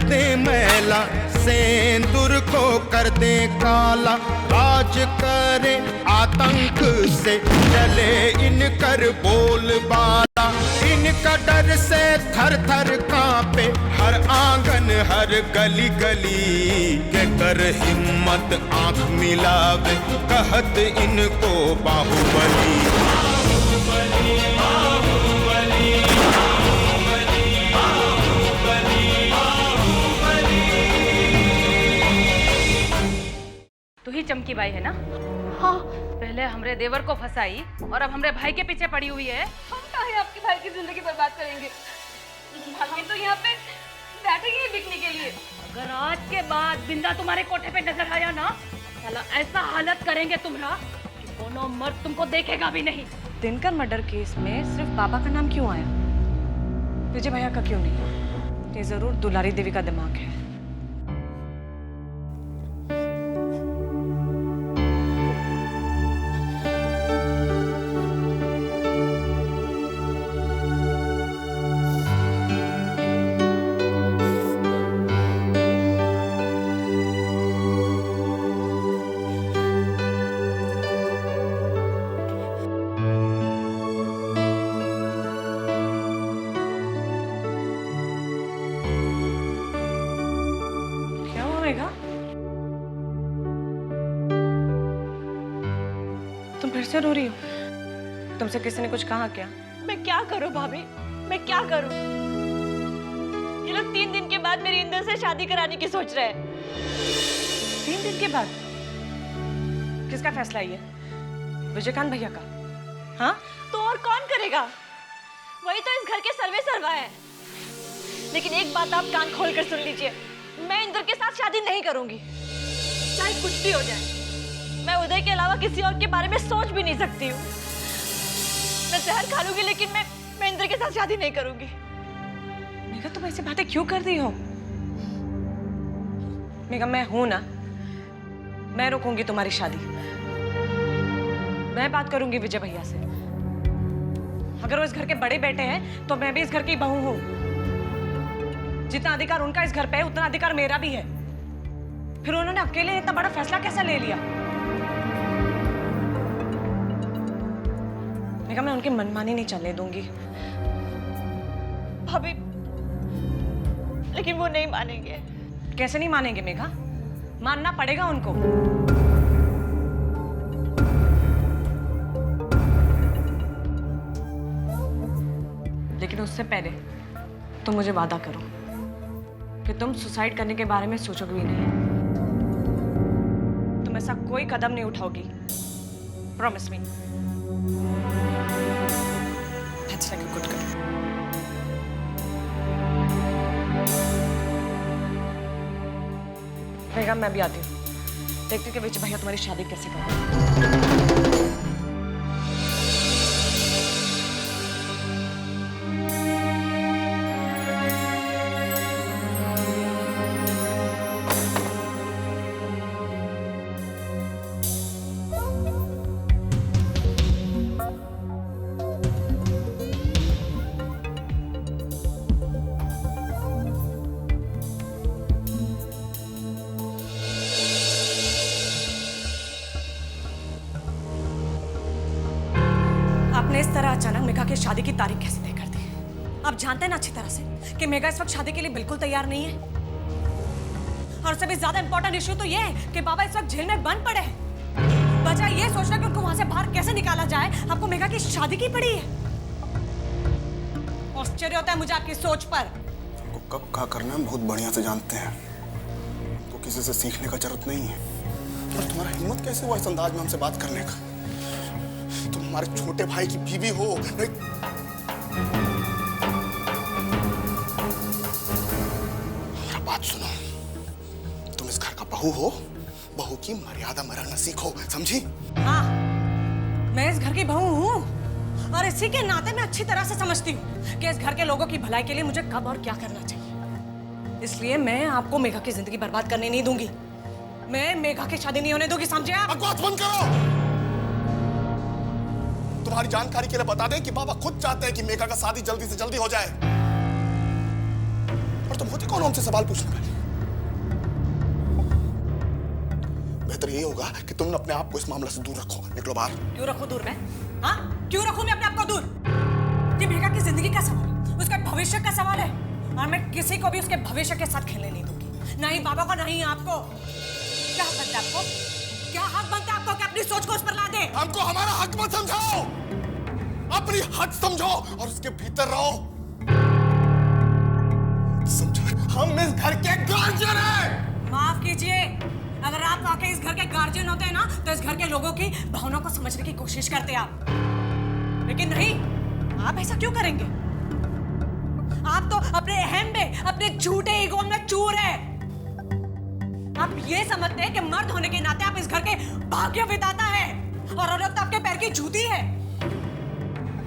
दे मैला, सेंदूर को कर दे काला। राज करे आतंक से चले इनकर बोलबाला। इनका डर से थर थर कांपे हर आंगन हर गली गली। के कर हिम्मत आंख मिलावे कहत इनको बाहुबली। बाहुबली बाहुबली तू ही चमकी बाई है ना? हाँ। पहले हमरे देवर को फंसाई और अब हमरे भाई के पीछे पड़ी हुई है। हम काहे आपके भाई की जिंदगी बर्बाद करेंगे? भाभी तो यहाँ पे बैठेंगे ही बिकने के लिए। अगर आज के बाद बिंदा तुम्हारे कोठे पे नजर आया ना, साला ऐसा हालत करेंगे तुम्हारा कि कोनो मर्द तुमको देखेगा भी नहीं। दिनकर मर्डर केस में सिर्फ बाबा का नाम क्यों आया? विजय भैया का क्यों नहीं? ये जरूर दुलारी देवी का दिमाग है। तुम फिर से रो रही हो? तुमसे किसी ने कुछ कहा क्या? मैं क्या करूं भाभी, मैं क्या करूं? ये लोग 3 दिन के बाद मेरी इंदर से शादी कराने की सोच रहे हैं। 3 दिन के बाद? किसका फैसला ये? विजयकांत भैया का? हाँ? तो और कौन करेगा? वही तो इस घर के सर्वे सर्वा है। लेकिन एक बात आप कान खोल कर सुन लीजिए, मैं इंदर के साथ शादी नहीं करूंगी, चाहे कुछ भी हो जाए। मैं उदय के अलावा किसी और के बारे में सोच भी नहीं सकती हूँ। मैं जहर खा लूंगी लेकिन मैं इंदर के साथ शादी नहीं करूंगी। मेघा तुम ऐसी बातें क्यों कर रही हो? मेघा मैं हूं ना, मैं रोकूंगी तुम्हारी शादी। मैं बात करूंगी विजय भैया से। अगर वो इस घर के बड़े बेटे हैं तो मैं भी इस घर की बहू हूं। जितना अधिकार उनका इस घर पे है उतना अधिकार मेरा भी है। फिर उन्होंने अकेले इतना बड़ा फैसला कैसे ले लिया? मेघा मैं उनकी मनमानी नहीं चलने दूंगी। भाभी, लेकिन वो नहीं मानेंगे। कैसे नहीं मानेंगे मेघा? मानना पड़ेगा उनको। लेकिन उससे पहले तुम मुझे वादा करो कि तुम सुसाइड करने के बारे में सोचोगे भी नहीं। तुम ऐसा कोई कदम नहीं उठाओगी। Promise me. That's like a good girl. Megha मैं भी आती हूँ। देखती हूँ कि विजय भैया तुम्हारी शादी कैसे करें। आपने इस तरह अचानक मेघा की शादी की तारीख कैसे तय कर दी? आप जानते हैं ना अच्छी तरह से कि मेघा इस वक्त शादी के लिए बिल्कुल तैयार नहीं है। और सबसे ज्यादा इंपॉर्टेंट इश्यू तो ये है कि बाबा इस वक्त जेल में बंद पड़े हैं। बजाय ये सोचना कि उनको वहां से बाहर कैसे निकाला जाए, आपको मेघा की शादी की पड़ी है। आश्चर्य होता है मुझे आपकी सोच पर। तुमको कब क्या करना है बहुत बढ़िया से जानते हैं। तो किसी से सीखने का जरूरत नहीं है। और तुम्हारा हिम्मत कैसे हुआ इस अंदाज में हमसे बात करने का? तुम हमारे छोटे भाई की बीवी हो। मेरा बात सुनो, तुम इस घर का बहू हो। बहू की मर्यादा मरना सीखो, समझी? हाँ, मैं इस घर की बहू हूँ और इसी के नाते मैं अच्छी तरह से समझती हूँ कि इस घर के लोगों की भलाई के लिए मुझे कब और क्या करना चाहिए। इसलिए मैं आपको मेघा की जिंदगी बर्बाद करने नहीं दूंगी। मैं मेघा की शादी नहीं होने दूंगी, समझे आप? बकवास बंद करो। तुम्हारी जानकारी के लिए बता दें कि बाबा खुद चाहते हैं कि मेघा का शादी जल्दी से जल्दी हो जाए। और तुम होती कौन हमसे सवाल पूछने वाली? बेहतर यही होगा कि तुम अपने आप को इस मामले से दूर रखो। निकलो बाहर। क्यों रखूं दूर मैं? हाँ, क्यों रखूं मैं अपने आप को दूर? ये मेघा की जिंदगी का सवाल है, उसका भविष्य का सवाल है, और मैं किसी को भी उसके भविष्य के साथ खेलने नहीं दूंगी, ना ही बाबा को, ना ही आपको। क्या हक बनता है आपको? क्या हक बनता है आपको कि अपनी सोच को उस पर ला दे? हमको हमारा हक मत समझाओ, अपनी हद समझो और उसके भीतर रहो। समझो, हम इस घर के गार्जियन हैं। माफ कीजिए, अगर आप वाकई इस घर के गार्जियन होते हैं ना, तो इस घर के लोगों की भावनाओं को समझने की कोशिश करते आप, लेकिन नहीं, आप ऐसा क्यों करेंगे? आप तो अपने अहम में, अपने झूठे ईगो में चूर है। आप ये समझते हैं कि मर्द होने के नाते आप इस घर के भाग्य विधाता है और औरत आपके पैर की जूती है।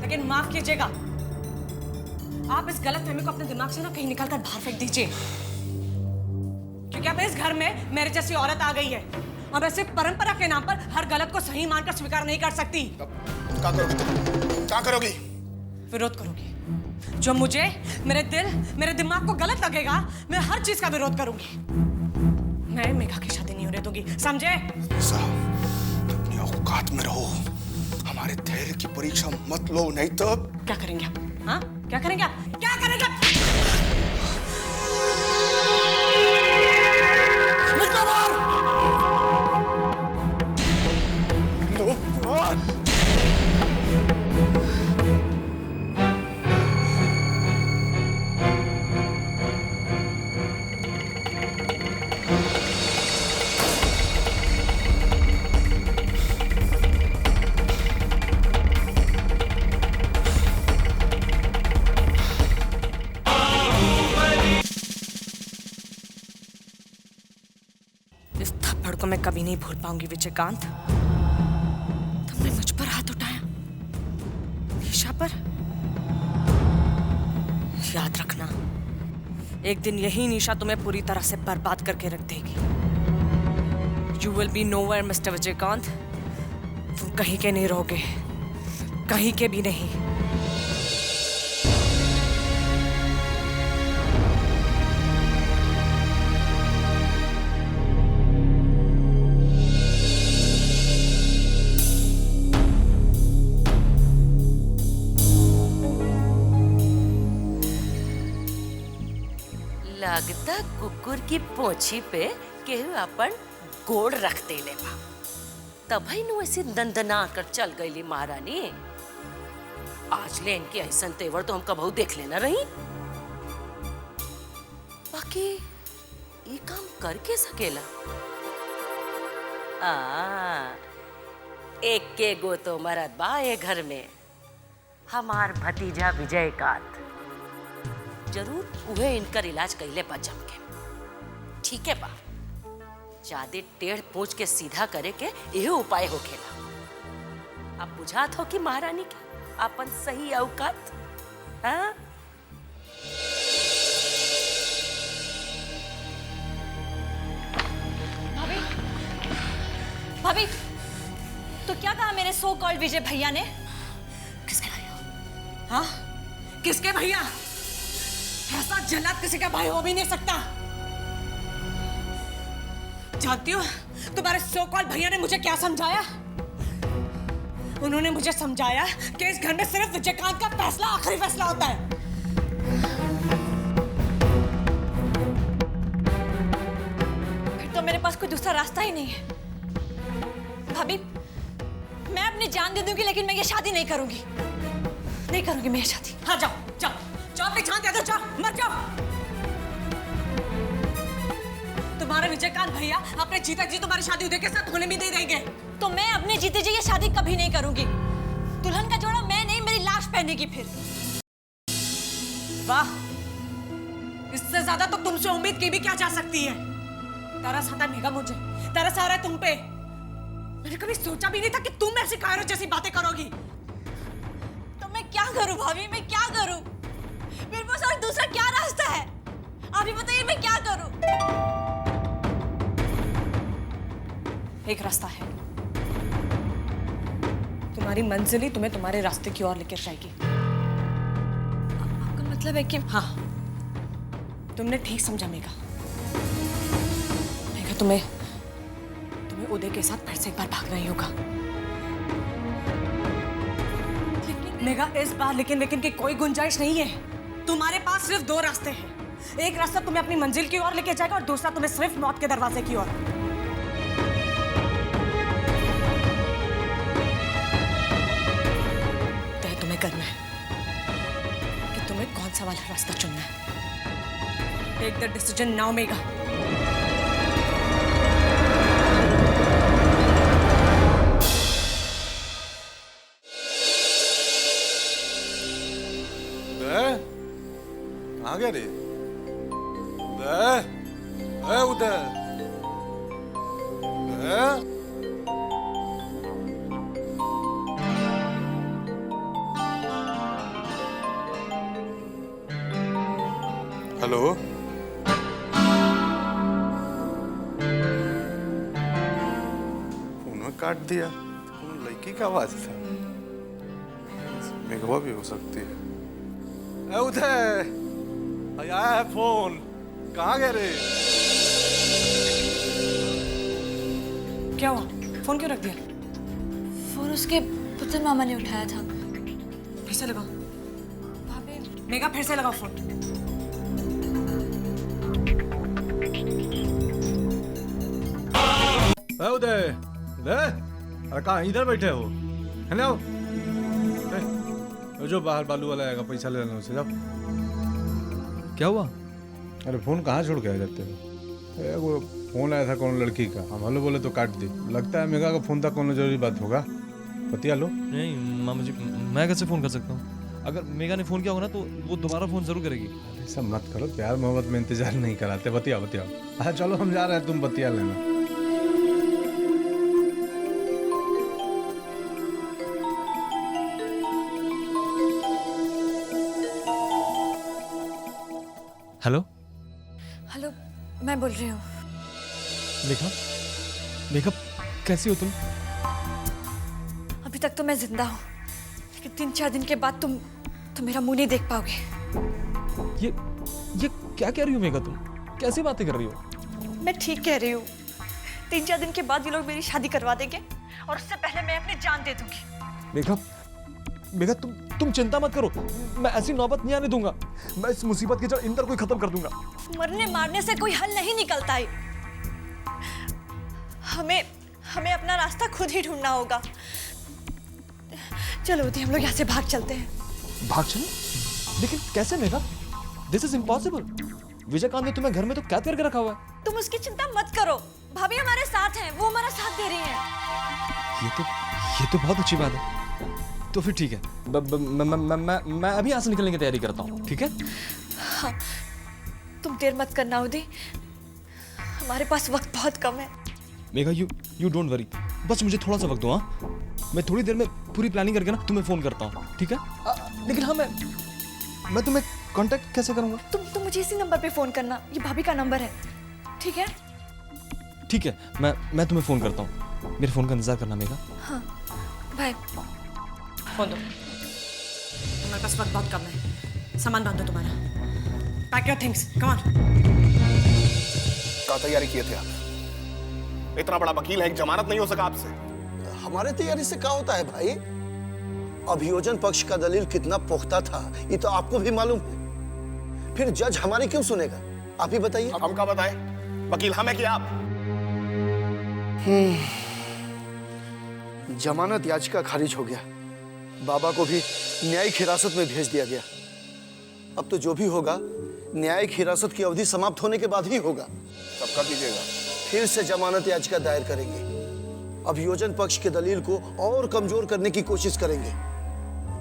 लेकिन माफ कीजिएगा, आप इस गलतफहमी को अपने दिमाग से ना कहीं निकाल कर बाहर फेंक दीजिए, क्योंकि अब इस घर में मेरे जैसी औरत आ गई है और मैं सिर्फ परंपरा के नाम पर हर गलत को सही मानकर स्वीकार नहीं कर सकती। क्या करोगी तुम? क्या करोगी? विरोध करूंगी। जो मुझे, मेरे दिल, मेरे दिमाग को गलत लगेगा, मैं हर चीज का विरोध करूंगी। मैं मेघा की शादी नहीं होने दूंगी, समझे? अपनी औकात में रहो, हमारे धैर्य की परीक्षा मत लो, नहीं तो क्या करेंगे आप? हाँ, क्या करेंगे आप? क्या करेंगे आप? निकलो बाहर! लो बाहर! इस थप्पड़ को मैं कभी नहीं भूल पाऊंगी विजयकांत। तुमने मुझ पर हाथ उठाया, ईशा पर। याद रखना, एक दिन यही निशा तुम्हें पूरी तरह से बर्बाद करके रख देगी। You will be nowhere mister Vijaykant. तुम कहीं के नहीं रहोगे, कहीं के भी नहीं। लगता कुकुर की पोछी पे केहू अपन गोड़ रख देले बा, तभी नु ऐसी दंदना कर चल गईली महारानी। आज ले इनकी ऐसन तेवर तो हम कबहू देख लेना रही। बाकी ये काम करके सकेला? एक के गो तो मरद बा ये घर में, हमार भतीजा विजयकांत। जरूर उहे इनकर इलाज कैले बा जम के। ठीक है बा, ज्यादा टेढ़ पूछ के सीधा करे के यही उपाय होखेला। अब बुझात हो कि महारानी के अपन सही औकात। हाँ, भाभी, भाभी, तो क्या कहा मेरे सो कॉल्ड विजय भैया ने? किसके भैया? हाँ, किसके भैया? ऐसा जल्लाद किसी का भाई हो भी नहीं सकता। जानती हो तुम्हारे सो कॉल्ड भैया ने मुझे क्या समझाया? उन्होंने मुझे समझाया कि इस घर में सिर्फ विजयकांत का फैसला आखिरी फैसला होता है। फिर तो मेरे पास कोई दूसरा रास्ता ही नहीं है। भाभी, मैं अपनी जान दे दूंगी, लेकिन मैं ये शादी नहीं करूंगी। नहीं करूंगी मैं ये शादी। हाँ, जाओ जाओ जाओ, अपनी जान दे दो, जाओ, मर जाओ। तुम्हारे विजयकांत भैया अपने जीता जी तुम्हारी शादी उदय के साथ होने भी नहीं देंगे। तो मैं अपने जीते जी ये शादी कभी नहीं करूंगी। दुल्हन का जोड़ा मैं नहीं, मेरी लाश पहनेगी फिर। वाह, इससे ज्यादा तो तुमसे उम्मीद की भी क्या जा सकती है। तरस आता है मेघा मुझे, तरस आ रहा है तुम पे। मैंने कभी सोचा भी नहीं था कि तुम ऐसी कायरों जैसी बातें करोगी। तो मैं क्या करूं भाभी, मैं क्या करूं? मेरे पास और दूसरा क्या रास्ता है? आप ही बताइए, मैं क्या करूं? एक रास्ता है, तुम्हारी मंजिल ही तुम्हें तुम्हारे रास्ते की ओर लेकर जाएगी। आपका मतलब है कि हाँ, तुमने ठीक समझा मेघा। मेघा तुम्हें उदय के साथ फिर से एक बार भागना ही होगा। मेघा इस बार लेकिन की कोई गुंजाइश नहीं है। तुम्हारे पास सिर्फ दो रास्ते हैं। एक रास्ता तुम्हें अपनी मंजिल की ओर लेके जाएगा और दूसरा तुम्हें सिर्फ मौत के दरवाजे की ओर। तय तुम्हें करना है कि तुम्हें कौन सा वाला रास्ता चुनना है। Take the decision now Megha. कहाँ गया रे? उदय, हेलो, फोन काट दिया। लड़की का आवाज था। मेघवा भी हो सकती है। उदय, आया है फोन। कहाँ गए रे? क्या हुआ? फोन क्यों रख दिया? फोन उसके पुत्र मामा ने उठाया था। फिर से लगाओ। भाभी, मेघा फिर से लगाओ फोन। उदय, अरे कहाँ इधर बैठे हो? है ना? जो बाहर बालू वाला आएगा पैसा ले लेना उसे। जाओ। क्या हुआ? अरे फोन कहाँ छोड़ के आ जाते हो? वो फोन आया था कौन लड़की का, हम हेलो बोले तो काट दी। लगता है मेघा का फोन था, कौन जरूरी बात होगा। बतिया लो। नहीं मामा जी, मैं कैसे फोन कर सकता हूँ? अगर मेघा ने फोन किया होगा ना तो वो दोबारा फोन जरूर करेगी। ऐसा मत करो, प्यार मोहब्बत में इंतजार नहीं कराते। बतिया। हाँ चलो हम जा रहे हैं, तुम बतिया लेना। हेलो हेलो, मैं बोल रही हूँ। मेघा कैसी हो तुम? अभी तक तो मैं जिंदा हूँ, लेकिन 3-4 दिन के बाद तुम मेरा मुंह नहीं देख पाओगे। ये क्या कह रही हो मेघा? तुम कैसी बातें कर रही हो? मैं ठीक कह रही हूँ। 3-4 दिन के बाद ये लोग मेरी शादी करवा देंगे और उससे पहले मैं अपनी जान दे दूंगी। मेघा तुम चिंता मत करो, मैं ऐसी नौबत नहीं आने दूंगा। मैं इस मुसीबत की जड़ इंदर को ही खत्म कर दूंगा। मरने मारने से कोई हल नहीं निकलता है। हमें अपना रास्ता खुद ही ढूंढना होगा। चलो उदय, हम लोग यहाँ से भाग चलते हैं। भाग चलो? लेकिन कैसे Megha? This is impossible. Vijaykant ने तुम्हें घर में तो कैद करके रखा हुआ है। तुम उसकी चिंता मत करो, भाभी हमारे साथ हैं, वो हमारा साथ दे रही हैं। ये तो बहुत अच्छी बात है। तो फिर ठीक है, मैं अभी यहाँ से निकलने की तैयारी करता हूँ। ठीक है? हाँ, तुम देर मत करना उदय, हमारे पास वक्त बहुत कम है। मेघा यू डोंट वरी, बस मुझे थोड़ा सा वक्त दो। हाँ, मैं थोड़ी देर में पूरी प्लानिंग करके ना तुम्हें फोन करता हूँ। ठीक है? लेकिन हाँ, मैं तुम्हें कांटेक्ट कैसे करूँगा? तुम मुझे इसी नंबर पे फोन करना, ये भाभी का नंबर है। ठीक है? ठीक है, मैं तुम्हें फोन करता हूँ। मेरे फोन का इंतजार करना मेघा। हाँ, बाय। फोन दो। हमारे पास वक्त बहुत कम है। सामान बांधो तुम्हारा। Pack your things, come on. क्या तैयारी किए थे आप? इतना बड़ा वकील है, एक जमानत नहीं हो सका आपसे? हमारे तैयारी से क्या होता है भाई? अभियोजन पक्ष का दलील कितना पुख्ता था ये तो आपको भी मालूम है। फिर जज हमारी क्यों सुनेगा? आप ही बताइए। हम क्या बताएं? वकील हम है कि आप? जमानत याचिका खारिज हो गया, बाबा को भी न्यायिक हिरासत में भेज दिया गया। अब तो जो भी होगा न्यायिक हिरासत की अवधि समाप्त होने के बाद ही होगा। तब क्या कीजिएगा? फिर से जमानत याचिका दायर करेंगे, अभियोजन पक्ष के दलील को और कमजोर करने की कोशिश करेंगे।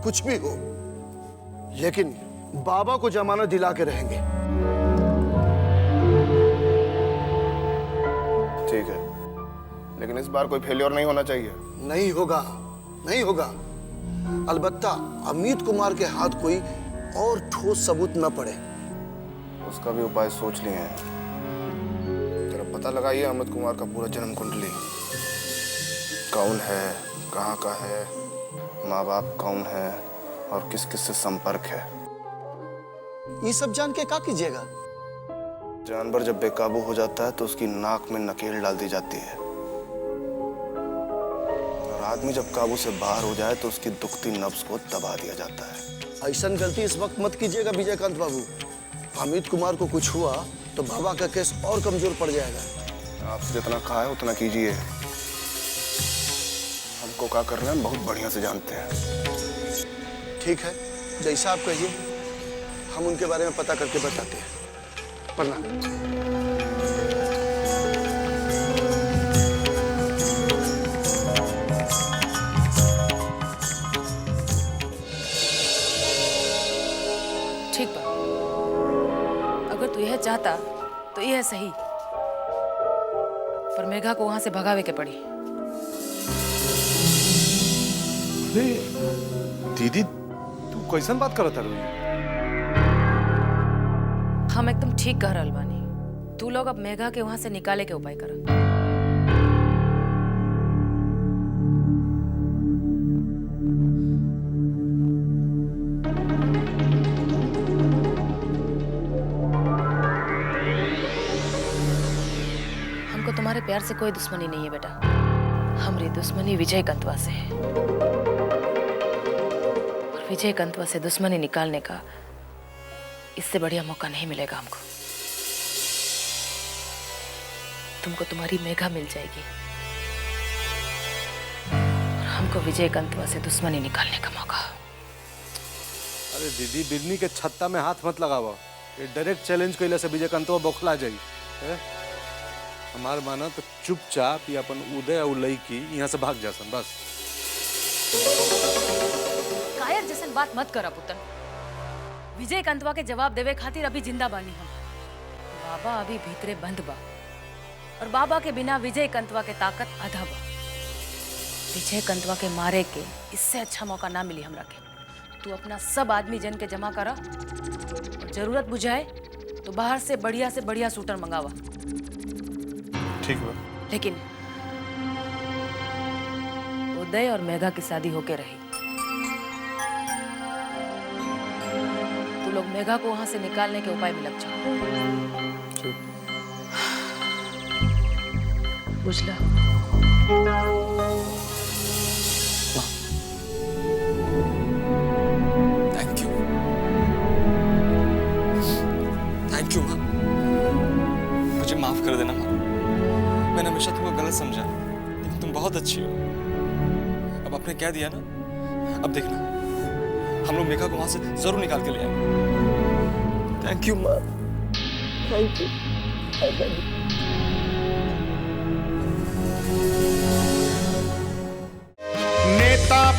कुछ भी हो, लेकिन बाबा को जमानत दिला के रहेंगे। ठीक है, लेकिन इस बार कोई फेलियर नहीं होना चाहिए। नहीं होगा, नहीं होगा। अलबत्ता अमित कुमार के हाथ कोई और ठोस सबूत न पड़े। उसका भी उपाय सोच लिए हैं। जरा पता लगाइए अमित कुमार का पूरा जन्म कुंडली, कौन है, कहाँ का है, माँ बाप कौन है और किस किस से संपर्क है। ये सब जान के क्या कीजिएगा? जानवर जब बेकाबू हो जाता है तो उसकी नाक में नकेल डाल दी जाती है, और आदमी जब काबू से बाहर हो जाए तो उसकी दुखती नब्ज को दबा दिया जाता है। ऐसा गलती इस वक्त मत कीजिएगा विजयकांत बाबू। अमित कुमार को कुछ हुआ तो बाबा का केस और कमजोर पड़ जाएगा। आपसे जितना कहा है उतना कीजिए। हमको क्या करना है बहुत बढ़िया से जानते हैं। ठीक है, जैसा आप कहिए, हम उनके बारे में पता करके बताते हैं। प्रणाम। ठीक बा, अगर तू यह चाहता तो यह सही, पर मेघा को वहां से भगावे के पड़ी। दीदी तू कैसन बात करत है? हम एकदम ठीक कह रहल बानी। तू लोग अब मेघा के वहां से निकाले के उपाय कर। हमको तुम्हारे प्यार से कोई दुश्मनी नहीं है बेटा। हमारी दुश्मनी विजय कंतवा से है, और विजय कंतवा से दुश्मनी निकालने का इससे बढ़िया मौका नहीं मिलेगा हमको। तुमको तुम्हारी मेघा मिल जाएगी, और हमको विजय कंतवा से दुश्मनी निकालने का मौका। अरे दीदी, बिजली के छत्ता में हाथ मत लगावा। ये डायरेक्ट चैलेंज कैला से विजय कंतवा बौखला जाई। हमार माना तो चुपचाप या अपन उदय और लड़की यहाँ से भाग जासन बस। कायर जैसन बात मत करा पुतन। विजय कंतवा के जवाब देवे खातिर अभी जिंदा बानी हम। बाबा अभी भीतरे बंद बा, और बाबा के बिना विजय कंतवा के ताकत आधा बा। विजय कंतवा के मारे के इससे अच्छा मौका ना मिली हमरा के। तू अपना सब आदमी जन के जमा करा, और जरूरत बुझाए तो बाहर से बढ़िया शूटर मंगावा। ठीक है, लेकिन उदय और मेघा की शादी होके रही। तू लोग मेघा को वहां से निकालने के उपाय में लग जाओ। बुझला? थैंक यू माँ। मुझे माफ कर देना माँ। मैंने हमेशा तुमको गलत समझा, लेकिन तुम बहुत अच्छी हो। अब आपने कह दिया ना, अब देखना हम लोग मेघा को वहां से जरूर निकाल के ले आएंगे। थैंक यू माँ। Thank you.